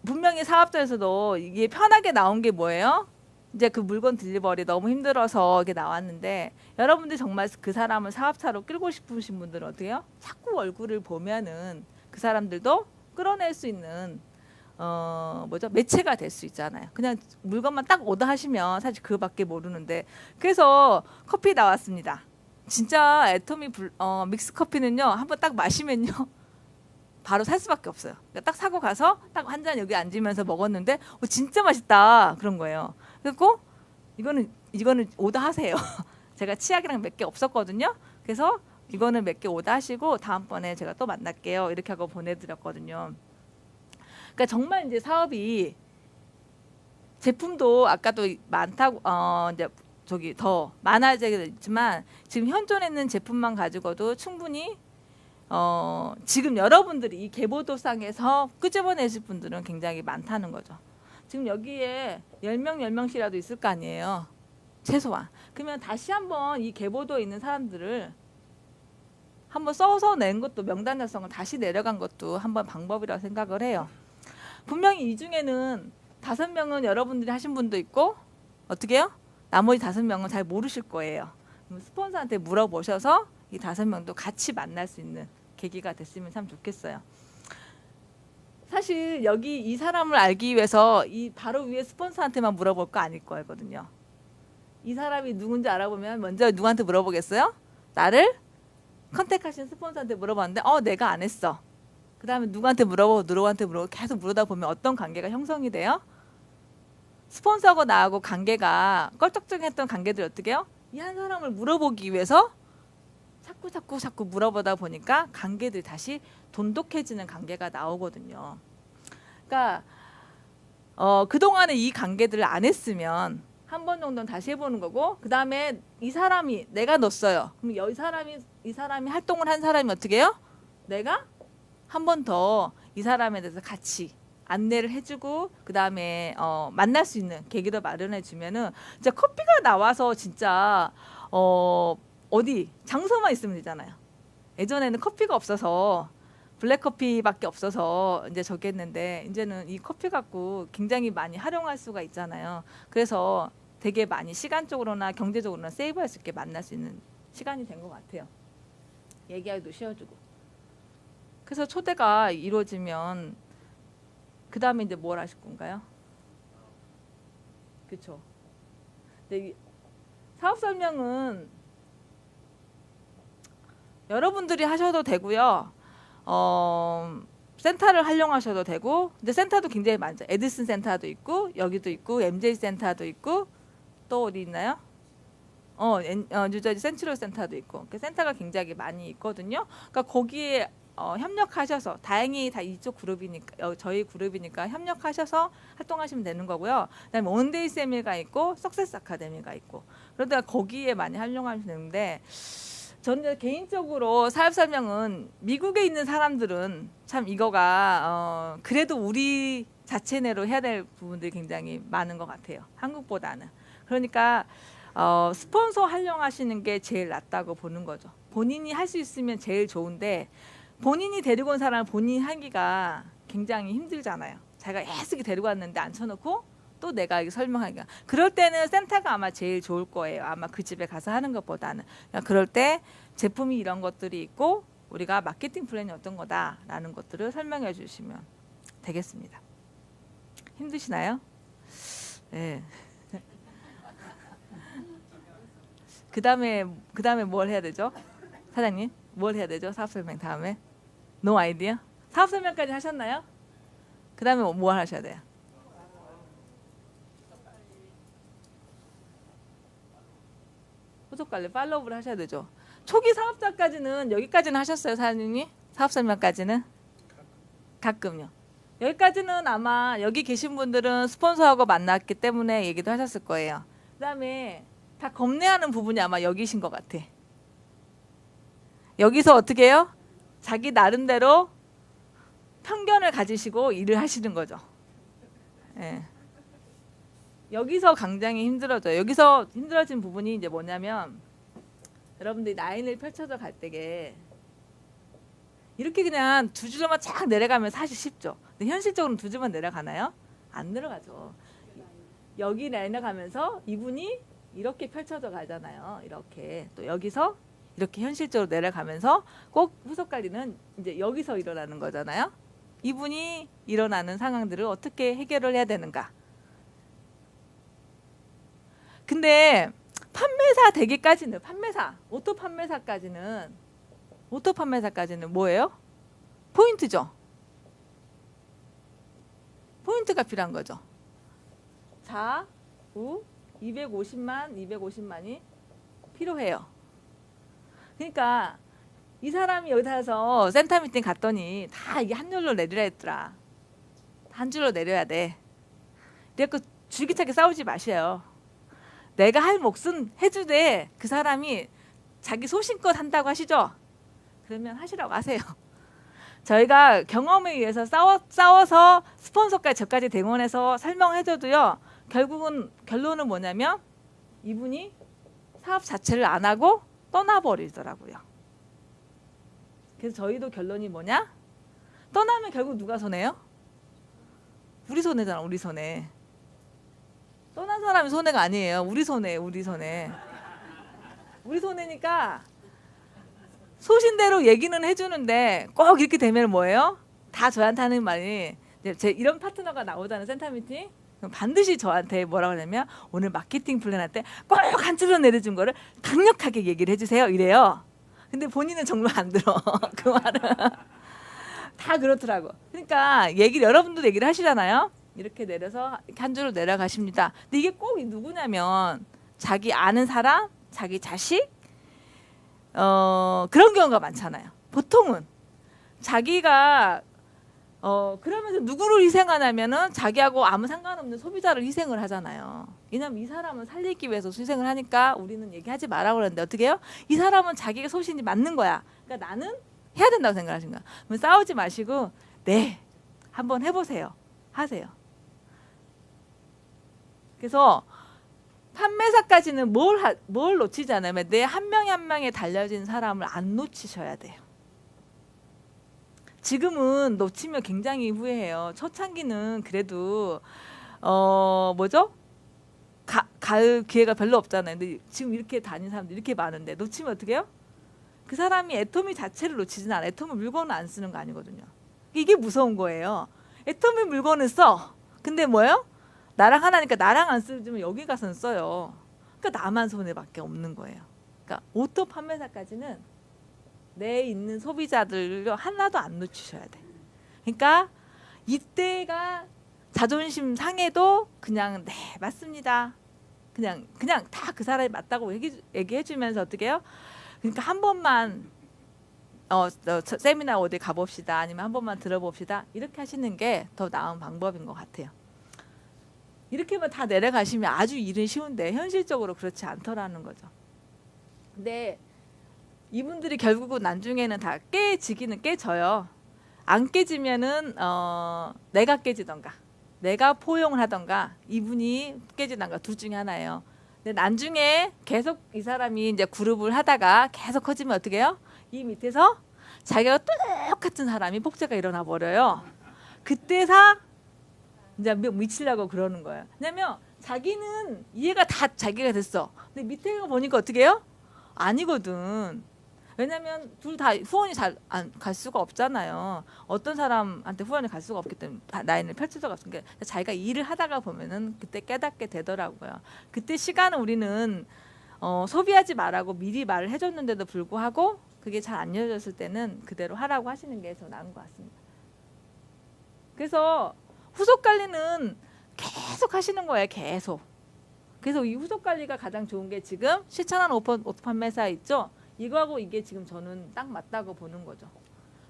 Speaker 1: 분명히 사업자에서도 이게 편하게 나온 게 뭐예요? 이제 그 물건 딜리버리 너무 힘들어서 이게 나왔는데 여러분들 정말 그 사람을 사업차로 끌고 싶으신 분들은 어떻게 해요? 자꾸 얼굴을 보면은 그 사람들도 끌어낼 수 있는 매체가 될 수 있잖아요. 그냥 물건만 딱 오더하시면 사실 그거밖에 모르는데 그래서 커피 나왔습니다. 진짜 애토미 믹스 커피는요 한번 딱 마시면요 바로 살 수밖에 없어요. 그러니까 딱 사고 가서 딱 한 잔 여기 앉으면서 먹었는데 진짜 맛있다 그런 거예요. 그리고 이거는 오더하세요. 제가 치약이랑 몇 개 없었거든요. 그래서 이거는 몇 개 오더하시고 다음번에 제가 또 만날게요. 이렇게 하고 보내드렸거든요. 그러니까 정말 이제 사업이 제품도 아까도 많다고 이제 저기 더 많아지겠지만 지금 현존에 있는 제품만 가지고도 충분히 지금 여러분들이 이 개보도상에서 끄집어내실 분들은 굉장히 많다는 거죠. 지금 여기에 10명, 10명씩이라도 있을 거 아니에요. 최소한. 그러면 다시 한번 이 개보도에 있는 사람들을 한번 써서 낸 것도 명단 작성을 다시 내려간 것도 한번 방법이라고 생각을 해요. 분명히 이 중에는 5명은 여러분들이 하신 분도 있고 어떻게 해요? 나머지 5명은 잘 모르실 거예요. 스폰서한테 물어보셔서 이 5명도 같이 만날 수 있는 계기가 됐으면 참 좋겠어요. 사실 여기 이 사람을 알기 위해서 이 바로 위에 스폰서한테만 물어볼 거 아닐 거거든요. 이 사람이 누군지 알아보면 먼저 누구한테 물어보겠어요? 나를 컨택하신 스폰서한테 물어봤는데 내가 안 했어. 그 다음에 누구한테 물어보고 계속 물어다 보면 어떤 관계가 형성이 돼요? 스폰서하고 나하고 관계가 껄쩍적했던 관계들이 어떻게 해요? 이 한 사람을 물어보기 위해서 자꾸 물어보다 보니까 관계들이 다시 돈독해지는 관계가 나오거든요. 그러니까 그동안에 이 관계들을 안 했으면 한 번 정도는 다시 해보는 거고 그 다음에 이 사람이 내가 넣었어요. 그럼 이 사람이 활동을 한 사람이 어떻게 해요? 내가 한 번 더 이 사람에 대해서 같이 안내를 해주고 그 다음에 만날 수 있는 계기도 마련해 주면은 진짜 커피가 나와서 진짜 어디 장소만 있으면 되잖아요. 예전에는 커피가 없어서 블랙커피밖에 없어서 이제 저기 했는데 이제는 이 커피 갖고 굉장히 많이 활용할 수가 있잖아요. 그래서 되게 많이 시간적으로나 경제적으로나 세이브할 수 있게 만날 수 있는 시간이 된 것 같아요. 얘기하기도 쉬워주고. 그래서 초대가 이루어지면 그 다음에 이제 뭘 하실 건가요? 그렇죠. 사업 설명은 여러분들이 하셔도 되고요. 센터를 활용하셔도 되고, 근데 센터도 굉장히 많죠. 에디슨 센터도 있고, 여기도 있고, MJ 센터도 있고, 또 어디 있나요? 뉴저지 센트럴 센터도 있고, 그 센터가 굉장히 많이 있거든요. 그러니까 거기에 협력하셔서 다행히 다 이쪽 그룹이니까 저희 그룹이니까 협력하셔서 활동하시면 되는 거고요. 그다음에 원데이 세미가 있고, 석세스 아카데미가 있고, 그러다가 거기에 많이 활용하시면 되는데. 저는 개인적으로 사업 설명은 미국에 있는 사람들은 참 이거가 그래도 우리 자체 내로 해야 될 부분들이 굉장히 많은 것 같아요. 한국보다는. 그러니까 스폰서 활용하시는 게 제일 낫다고 보는 거죠. 본인이 할 수 있으면 제일 좋은데 본인이 데리고 온 사람을 본인이 하기가 굉장히 힘들잖아요. 자기가 애쓰게 데리고 왔는데 앉혀놓고 또 내가 이거 설명하기가. 그럴 때는 센터가 아마 제일 좋을 거예요. 아마 그 집에 가서 하는 것보다는. 그럴 때 제품이 이런 것들이 있고 우리가 마케팅 플랜이 어떤 거다라는 것들을 설명해 주시면 되겠습니다. 힘드시나요? 네. 그다음에 뭘 해야 되죠? 사장님, 뭘 해야 되죠? 사업 설명 다음에? 노 아이디어? 사업 설명까지 하셨나요? 그다음에 뭐 하셔야 돼요? 후속 관리, 팔로우를 하셔야 되죠. 초기 사업자까지는 여기까지는 하셨어요, 사장님이? 사업 설명까지는? 가끔요. 여기까지는 아마 여기 계신 분들은 스폰서하고 만났기 때문에 얘기도 하셨을 거예요. 그다음에 다 겁내하는 부분이 아마 여기신 것 같아. 여기서 어떻게 해요? 자기 나름대로 편견을 가지시고 일을 하시는 거죠. 예. 여기서 굉장히 힘들어져요. 여기서 힘들어진 부분이 이제 뭐냐면 여러분들이 라인을 펼쳐져 갈 때게 이렇게 그냥 두 줄로만 쫙 내려가면 사실 쉽죠. 근데 현실적으로는 두 줄만 내려가나요? 안 내려가죠. 여기 내려가면서 이분이 이렇게 펼쳐져 가잖아요. 이렇게 또 여기서 이렇게 현실적으로 내려가면서 꼭 후속 관리는 이제 여기서 일어나는 거잖아요. 이분이 일어나는 상황들을 어떻게 해결을 해야 되는가. 근데 판매사 되기까지는 오토 판매사까지는 뭐예요? 포인트죠. 포인트가 필요한 거죠. 4, 9, 250만이 필요해요. 그러니까 이 사람이 여기 가서 센터 미팅 갔더니 다 이게 한 줄로 내리라 했더라. 한 줄로 내려야 돼. 그래서 줄기차게 싸우지 마세요. 내가 할 몫은 해주되 그 사람이 자기 소신껏 한다고 하시죠? 그러면 하시라고 하세요. 저희가 경험에 의해서 싸워서 스폰서까지 저까지 대응해서 설명해줘도요. 결국은 결론은 뭐냐면 이분이 사업 자체를 안 하고 떠나버리더라고요. 그래서 저희도 결론이 뭐냐? 떠나면 결국 누가 손해요? 우리 손해잖아. 우리 손해. 떠난 사람이 손해가 아니에요. 우리 손해. 우리 손해니까 소신대로 얘기는 해주는데 꼭 이렇게 되면 뭐예요? 다 저한테 하는 말이 제 이런 파트너가 나오잖아요. 센터 미팅. 그럼 반드시 저한테 뭐라고 하냐면 오늘 마케팅 플랜 할 때 꼭 한 줄로 내려준 거를 강력하게 얘기를 해주세요. 이래요. 근데 본인은 정말 안 들어. 그 말은. 다 그렇더라고. 그러니까 여러분도 얘기를 하시잖아요. 이렇게 내려서 한 줄로 내려가십니다. 근데 이게 꼭 누구냐면 자기 아는 사람, 자기 자식 그런 경우가 많잖아요. 보통은 자기가 그러면서 누구를 희생하냐면은 자기하고 아무 상관없는 소비자를 희생을 하잖아요. 왜냐면 이 사람은 살리기 위해서 희생을 하니까 우리는 얘기하지 말라고 그러는데 어떻게 해요? 이 사람은 자기가 소신이 맞는 거야. 그러니까 나는 해야 된다고 생각하신 거야. 그럼 싸우지 마시고 네 한번 해보세요. 하세요. 그래서 판매사까지는 뭘 놓치지 않으면 내 한 명에 한 명에 달려진 사람을 안 놓치셔야 돼요. 지금은 놓치면 굉장히 후회해요. 초창기는 그래도 뭐죠? 갈 기회가 별로 없잖아요. 근데 지금 이렇게 다니는 사람들 이렇게 많은데 놓치면 어떻게 해요? 그 사람이 애토미 자체를 놓치지는 않아요. 애토미 물건을 안 쓰는 거 아니거든요. 이게 무서운 거예요. 애토미 물건을 써. 근데 뭐예요? 나랑 하나니까 나랑 안 쓰지만 여기 가서는 써요. 그러니까 나만 손해밖에 없는 거예요. 그러니까 오토 판매사까지는 내 있는 소비자들을 하나도 안 놓치셔야 돼. 그러니까 이때가 자존심 상해도 그냥 네 맞습니다. 그냥 다 그 사람이 맞다고 얘기해 주면서 어떻게 해요? 그러니까 한 번만 세미나 어디 가봅시다. 아니면 한 번만 들어봅시다. 이렇게 하시는 게 더 나은 방법인 것 같아요. 이렇게만 다 내려가시면 아주 일은 쉬운데 현실적으로 그렇지 않더라는 거죠. 근데 이분들이 결국은 나중에는 다 깨지기는 깨져요. 안 깨지면은 내가 깨지던가 내가 포용을 하던가 이분이 깨지던가 둘 중에 하나예요. 근데 나중에 계속 이 사람이 이제 그룹을 하다가 계속 커지면 어떻게 해요? 이 밑에서 자기가 똑같은 사람이 폭제가 일어나 버려요. 그때사 이제 미치려고 그러는 거예요. 왜냐면 자기는 이해가 다 자기가 됐어. 근데 밑에 거 보니까 어떻게 해요? 아니거든. 왜냐면 둘 다 후원이 잘 안 갈 수가 없잖아요. 어떤 사람한테 후원이 갈 수가 없기 때문에 라인을 펼칠 수가 없으니까 자기가 일을 하다가 보면은 그때 깨닫게 되더라고요. 그때 시간은 우리는 소비하지 말라고 미리 말을 해줬는데도 불구하고 그게 잘 안 이어졌을 때는 그대로 하라고 하시는 게 더 나은 것 같습니다. 그래서 후속 관리는 계속 하시는 거예요. 계속. 그래서 이 후속 관리가 가장 좋은 게 지금 실천하는 오토 판매사 있죠. 이거하고 이게 지금 저는 딱 맞다고 보는 거죠.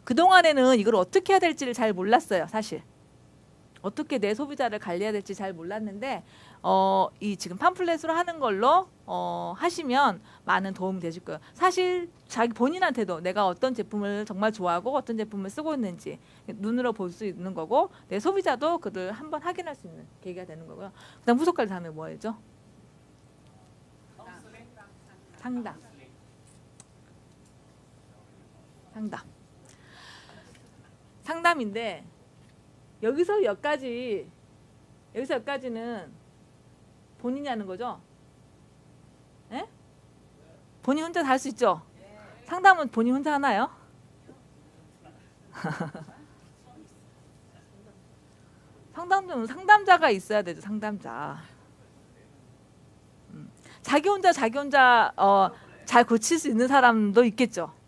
Speaker 1: 그동안에는 이걸 어떻게 해야 될지를 잘 몰랐어요. 사실. 어떻게 내 소비자를 관리해야 될지 잘 몰랐는데 이 지금 팜플렛으로 하는 걸로 하시면 많은 도움이 되실 거예요. 사실 자기 본인한테도 내가 어떤 제품을 정말 좋아하고 어떤 제품을 쓰고 있는지 눈으로 볼 수 있는 거고 내 소비자도 그들 한번 확인할 수 있는 계기가 되는 거고요. 그다음 후속까지 다음에 뭐였죠? 상담. 상담인데 여기서 여기까지는 본인이 하는 거죠? 예? 본인 혼자 다 할 수 있죠? 상담은 본인 혼자 하나요? 상담자가 있어야 되죠. 상담자. 자기 혼자 잘 고칠 수 있는 사람도 있겠죠.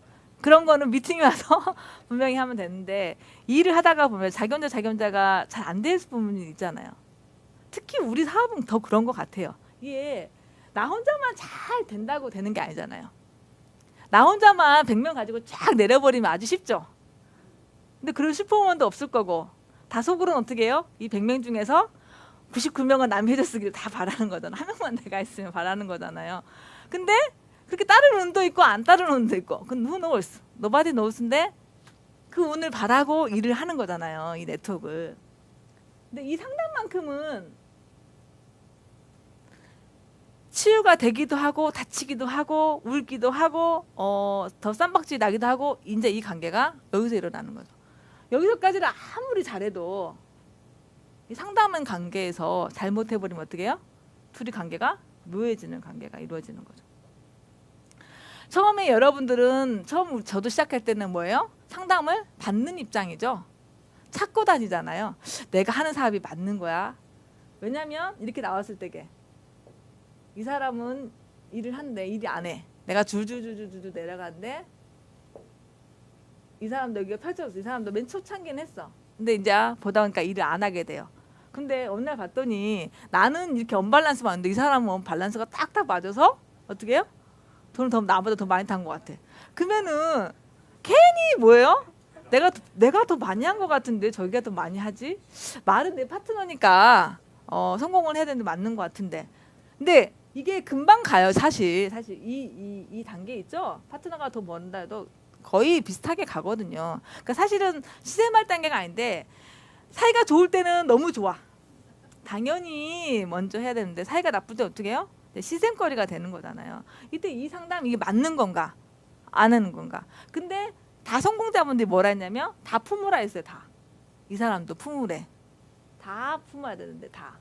Speaker 1: 그런 거는 미팅에 와서 분명히 하면 되는데 일을 하다가 보면 자기 혼자가 잘 안 될 부분이 있잖아요. 특히 우리 사업은 더 그런 것 같아요. 이게 나 혼자만 잘 된다고 되는 게 아니잖아요. 나 혼자만 100명 가지고 쫙 내려버리면 아주 쉽죠. 근데 그럴 슈퍼우먼도 없을 거고 다속으로는 어떻게 해요? 이 100명 중에서 99명은 남이 해줬으기를 다 바라는 거잖아. 한 명만 내가 있으면 바라는 거잖아요. 근데 그렇게 따르는 운도 있고 안 따르는 운도 있고 그건 who knows? nobody knows인데 그 운을 바라고 일을 하는 거잖아요. 이 네트워크를. 근데 이 상담만큼은 치유가 되기도 하고 다치기도 하고 울기도 하고 더 쌈박질이 나기도 하고 이제 이 관계가 여기서 일어나는 거죠. 여기서까지는 아무리 잘해도 이 상담한 관계에서 잘못해버리면 어떻게 해요? 둘이 관계가 묘해지는 관계가 이루어지는 거죠. 처음에 여러분들은 저도 시작할 때는 뭐예요? 상담을 받는 입장이죠. 찾고 다니잖아요. 내가 하는 사업이 맞는 거야. 왜냐면 이렇게 나왔을 때게 이 사람은 일을 한대 일이 안 해. 내가 줄줄줄줄 내려가는데 이 사람도 여기가 펼쳐졌어. 이 사람도 맨 초창기는 했어. 근데 이제 보다 보니까 일을 안 하게 돼요. 근데 어느 날 봤더니 나는 이렇게 언밸런스 맞는데 이 사람은 밸런스가 딱딱 맞아서 어떻게 해요? 돈을 나보다 더 많이 탄 것 같아. 그러면은 괜히 뭐예요? 내가 더 많이 한 것 같은데 저기가 더 많이 하지? 말은 내 파트너니까 성공을 해야 되는데 맞는 것 같은데. 근데 이게 금방 가요. 사실 이 단계 있죠. 파트너가 더 먼다 해도 거의 비슷하게 가거든요. 그러니까 사실은 시샘할 단계가 아닌데 사이가 좋을 때는 너무 좋아. 당연히 먼저 해야 되는데 사이가 나쁠 때 어떻게 해요? 시샘거리가 되는 거잖아요. 이때 이 상담 이게 맞는 건가 안 하는 건가. 근데 다 성공자분들이 뭐라 했냐면 다 품으라 했어요. 다. 이 사람도 품으래. 다 품어야 되는데 다.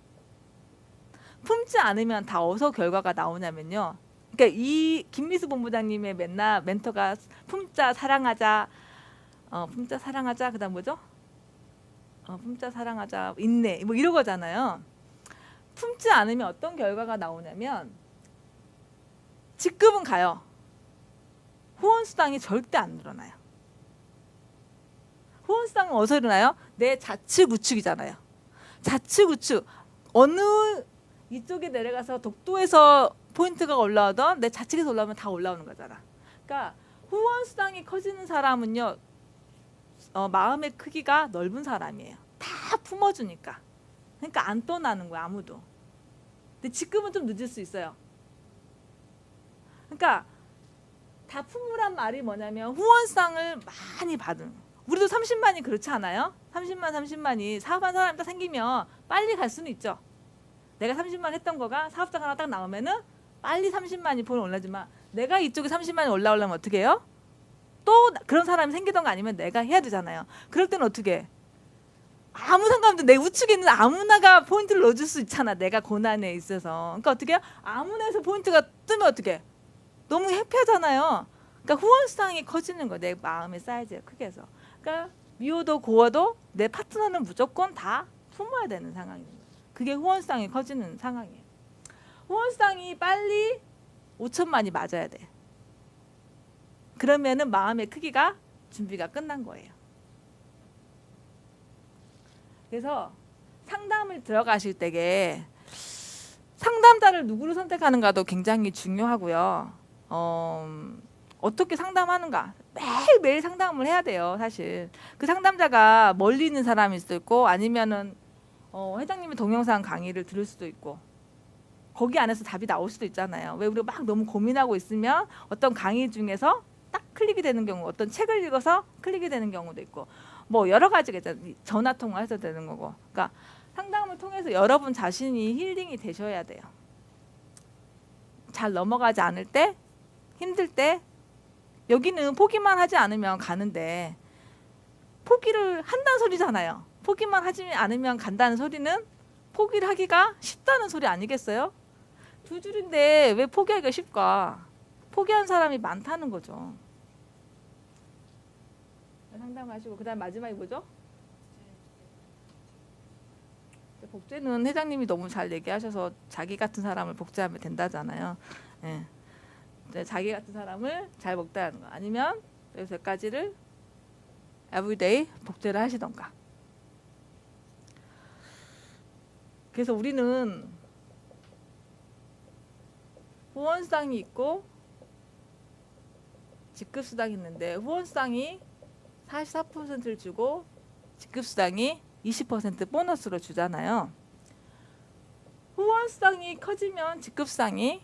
Speaker 1: 품지 않으면 다 어디서 결과가 나오냐면요. 그러니까 이 김미수 본부장님의 맨날 멘토가 품자 사랑하자 품자 사랑하자 그다음 뭐죠? 품자 사랑하자 인내 뭐 이런 거잖아요. 품지 않으면 어떤 결과가 나오냐면 직급은 가요. 후원 수당이 절대 안 늘어나요. 후원 수당은 어디서 일어나요? 내 좌측 우측이잖아요. 좌측 우측 어느 이쪽에 내려가서 독도에서 포인트가 올라오던 내 좌측에서 올라오면 다 올라오는 거잖아. 그러니까 후원 수당이 커지는 사람은요 마음의 크기가 넓은 사람이에요. 다 품어주니까. 그러니까 안 떠나는 거야 아무도. 근데 직급은 좀 늦을 수 있어요. 그러니까 다 품으란 말이 뭐냐면 후원상을 많이 받은. 우리도 30만이 그렇지 않아요? 30만이 사업한 사람이 딱 생기면 빨리 갈 수는 있죠. 내가 30만 했던 거가 사업자가 하나 딱 나오면은 빨리 30만이 폰을 올라지만 내가 이쪽에 30만이 올라오려면 어떻게 해요? 또 그런 사람이 생기던 거 아니면 내가 해야 되잖아요. 그럴 때는 어떻게 해? 아무 상관없는데 내 우측에 있는 아무나가 포인트를 넣어줄 수 있잖아. 내가 고난에 있어서. 그러니까 어떻게 해요? 아무나 해서 포인트가 뜨면 어떻게 해? 너무 해피하잖아요. 그러니까 후원 수당이 커지는 거예요. 내 마음의 사이즈가 크게 해서. 그러니까 미워도 고워도 내 파트너는 무조건 다 품어야 되는 상황입니다. 그게 후원 수당이 커지는 상황이에요. 후원 수당이 빨리 5천만이 맞아야 돼. 그러면은 마음의 크기가 준비가 끝난 거예요. 그래서 상담을 들어가실 때에 상담자를 누구를 선택하는가도 굉장히 중요하고요. 어떻게 상담하는가 매일매일 상담을 해야 돼요. 사실 그 상담자가 멀리 있는 사람일 수도 있고 아니면은 회장님의 동영상 강의를 들을 수도 있고 거기 안에서 답이 나올 수도 있잖아요. 왜 우리가 막 너무 고민하고 있으면 어떤 강의 중에서 딱 클릭이 되는 경우, 어떤 책을 읽어서 클릭이 되는 경우도 있고 뭐 여러 가지가 있잖아요. 전화 통화해서 되는 거고. 그러니까 상담을 통해서 여러분 자신이 힐링이 되셔야 돼요. 잘 넘어가지 않을 때, 힘들 때 여기는 포기만 하지 않으면 가는데 포기를 한다는 소리잖아요. 포기만 하지 않으면 간다는 소리는 포기를 하기가 쉽다는 소리 아니겠어요? 두 줄인데 왜 포기하기가 쉽까? 포기한 사람이 많다는 거죠. 상담하시고 그 다음 마지막이 뭐죠? 복제는 회장님이 너무 잘 얘기하셔서 자기 같은 사람을 복제하면 된다잖아요. 예. 자기 같은 사람을 잘 먹다는 거 아니면 여기서 몇 가지를 everyday 복제를 하시던가. 그래서 우리는 후원수당이 있고 직급수당이 있는데 후원수당이 44%를 주고 직급수당이 20% 보너스로 주잖아요. 후원수당이 커지면 직급수당이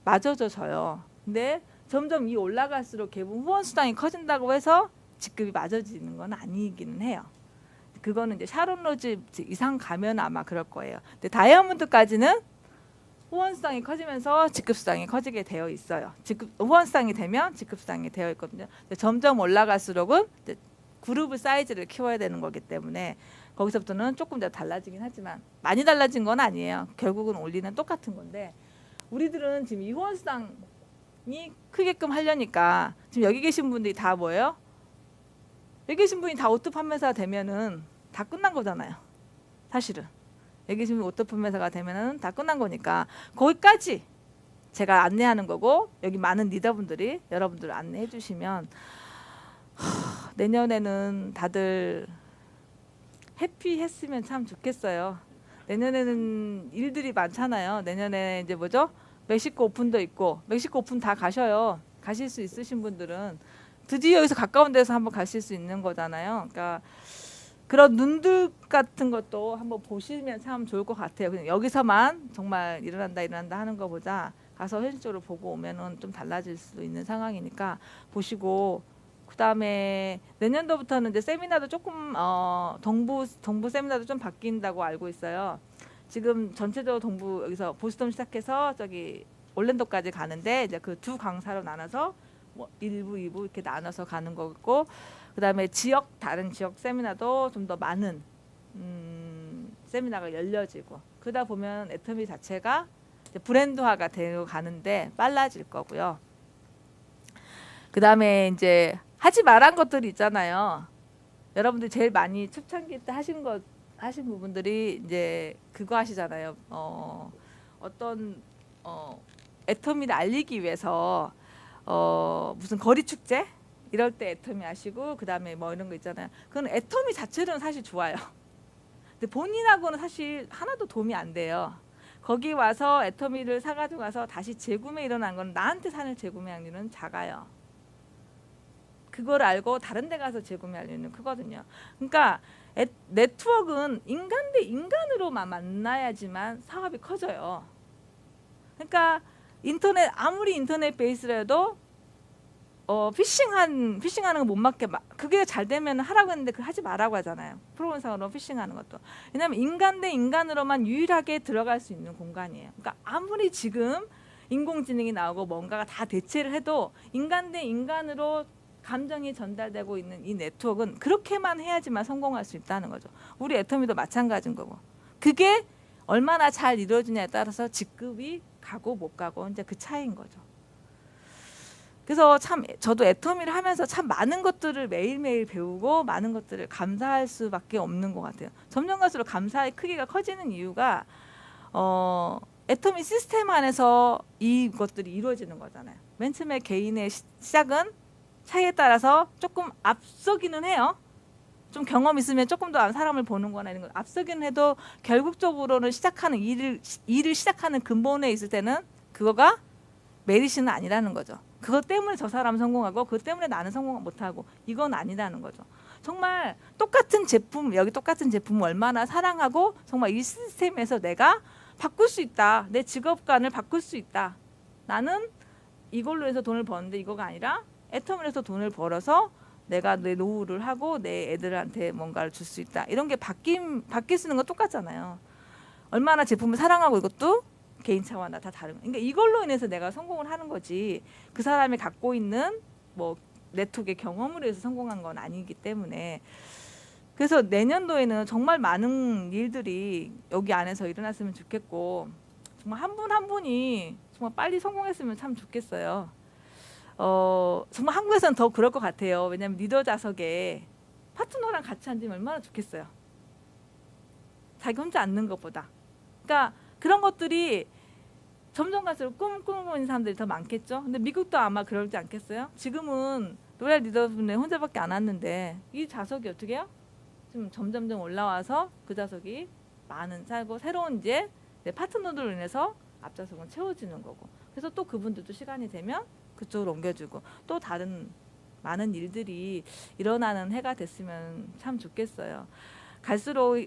Speaker 1: 맞아져요. 근데 점점 이 올라갈수록 개분 후원수당이 커진다고 해서 직급이 맞아지는 건 아니기는 해요. 그거는 이제 샤론 로즈 이상 가면 아마 그럴 거예요. 근데 다이아몬드까지는 후원수당이 커지면서 직급수당이 커지게 되어 있어요. 후원수당이 되면 직급수당이 되어 있거든요. 점점 올라갈수록은 이제 그룹의 사이즈를 키워야 되는 거기 때문에 거기서부터는 조금 더 달라지긴 하지만 많이 달라진 건 아니에요. 결국은 원리는 똑같은 건데 우리들은 지금 이 후원수당이 크게끔 하려니까 지금 여기 계신 분들이 다 뭐예요? 여기 계신 분이 다 오토 판매사가 되면은 다 끝난 거잖아요. 사실은 여기 계신 분이 오토 판매사가 되면은 다 끝난 거니까 거기까지 제가 안내하는 거고 여기 많은 리더분들이 여러분들을 안내해 주시면 내년에는 다들 해피했으면 참 좋겠어요. 내년에는 일들이 많잖아요. 내년에 이제 뭐죠? 멕시코 오픈도 있고 멕시코 오픈 다 가셔요. 가실 수 있으신 분들은 드디어 여기서 가까운 데서 한번 가실 수 있는 거잖아요. 그러니까 그런 눈들 같은 것도 한번 보시면 참 좋을 것 같아요. 그냥 여기서만 정말 일어난다 하는 것보다 가서 현실적으로 보고 오면은 좀 달라질 수도 있는 상황이니까 보시고 그다음에 내년도부터는 이제 세미나도 조금 동부 세미나도 좀 바뀐다고 알고 있어요. 지금 전체적으로 동부 여기서 보스턴 시작해서 저기 올랜도까지 가는데 이제 그 두 강사로 나눠서 뭐 1부, 2부 이렇게 나눠서 가는 거고 그다음에 다른 지역 세미나도 좀 더 많은 세미나가 열려지고 그러다 보면 애터미 자체가 이제 브랜드화가 되어 가는데 빨라질 거고요. 그다음에 이제 하지 말한 것들이 있잖아요. 여러분들 제일 많이 초창기 때 하신 부분들이 이제 그거 하시잖아요. 어떤 애터미를 알리기 위해서 무슨 거리 축제 이럴 때 애터미 하시고 그다음에 뭐 이런 거 있잖아요. 그건 애터미 자체는 사실 좋아요. 근데 본인하고는 사실 하나도 도움이 안 돼요. 거기 와서 애터미를 사가지고 가서 다시 재구매 일어난 건 나한테 사는 재구매 확률은 작아요. 그걸 알고 다른 데 가서 재구매할 일은 크거든요. 그러니까 네트워크는 인간 대 인간으로만 만나야지만 사업이 커져요. 그러니까 아무리 인터넷 베이스라도 피싱하는 거 못 맞게 그게 잘 되면 하라고 했는데 그 하지 말라고 하잖아요. 프로그램상으로 피싱하는 것도. 왜냐하면 인간 대 인간으로만 유일하게 들어갈 수 있는 공간이에요. 그러니까 아무리 지금 인공지능이 나오고 뭔가가 다 대체를 해도 인간 대 인간으로 감정이 전달되고 있는 이 네트워크는 그렇게만 해야지만 성공할 수 있다는 거죠. 우리 애터미도 마찬가지인 거고. 그게 얼마나 잘 이루어지냐에 따라서 직급이 가고 못 가고 이제 그 차이인 거죠. 그래서 참 저도 애터미를 하면서 참 많은 것들을 매일매일 배우고 많은 것들을 감사할 수밖에 없는 것 같아요. 점점 갈수록 감사의 크기가 커지는 이유가 애터미 시스템 안에서 이것들이 이루어지는 거잖아요. 맨 처음에 개인의 시작은 차이에 따라서 조금 앞서기는 해요. 좀 경험 있으면 조금 더 사람을 보는 거나 이런 거 앞서기는 해도 결국적으로는 시작하는 일을 시작하는 근본에 있을 때는 그거가 메리트는 아니라는 거죠. 그것 때문에 저 사람 성공하고 그것 때문에 나는 성공 못하고 이건 아니라는 거죠. 정말 똑같은 제품, 여기 똑같은 제품을 얼마나 사랑하고 정말 이 시스템에서 내가 바꿀 수 있다. 내 직업관을 바꿀 수 있다. 나는 이걸로 해서 돈을 버는데 이거가 아니라 애터미에서 돈을 벌어서 내가 내 노후를 하고 내 애들한테 뭔가를 줄 수 있다. 이런 게 바뀔 수 있는 건 똑같잖아요. 얼마나 제품을 사랑하고 이것도 개인차마다 다 다른 거예요. 그러니까 이걸로 인해서 내가 성공을 하는 거지 그 사람이 갖고 있는 뭐 네트워크의 경험으로 해서 성공한 건 아니기 때문에 그래서 내년도에는 정말 많은 일들이 여기 안에서 일어났으면 좋겠고 정말 한 분 한 분이 정말 빨리 성공했으면 참 좋겠어요. 정말 한국에서는 더 그럴 것 같아요. 왜냐하면 리더 좌석에 파트너랑 같이 앉으면 얼마나 좋겠어요. 자기 혼자 앉는 것보다. 그러니까 그런 것들이 점점 갈수록 꿈꾸는 사람들이 더 많겠죠. 근데 미국도 아마 그러지 않겠어요? 지금은 로얄 리더분들 혼자밖에 안 왔는데 이 좌석이 어떻게 해요? 지금 점점점 올라와서 그 좌석이 많은 살고 새로운 이제 내 파트너들로 인해서 앞좌석은 채워지는 거고. 그래서 또 그분들도 시간이 되면 그쪽으로 옮겨주고 또 다른 많은 일들이 일어나는 해가 됐으면 참 좋겠어요. 갈수록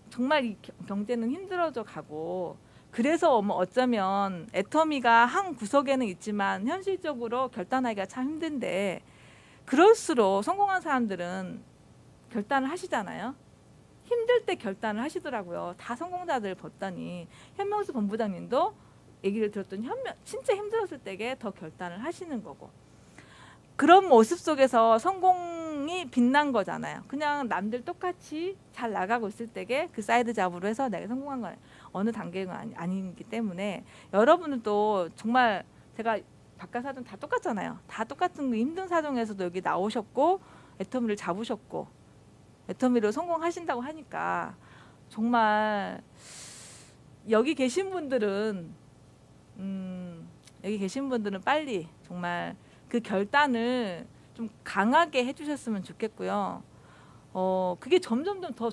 Speaker 1: 정말 이 경제는 힘들어져 가고 그래서 어쩌면 애터미가 한 구석에는 있지만 현실적으로 결단하기가 참 힘든데 그럴수록 성공한 사람들은 결단을 하시잖아요. 힘들 때 결단을 하시더라고요. 다 성공자들 봤더니 현명수 본부장님도 얘기를 들었더니 진짜 힘들었을 때에 더 결단을 하시는 거고 그런 모습 속에서 성공이 빛난 거잖아요. 그냥 남들 똑같이 잘 나가고 있을 때에 그 사이드 잡으로 해서 내가 성공한 건 어느 단계가 아니기 때문에 여러분들도 정말 제가 바깥 사정 다 똑같잖아요. 다 똑같은 그 힘든 사정에서도 여기 나오셨고 애터미를 잡으셨고 애터미로 성공하신다고 하니까 정말 여기 계신 분들은 빨리 정말 그 결단을 좀 강하게 해주셨으면 좋겠고요. 그게 점점 더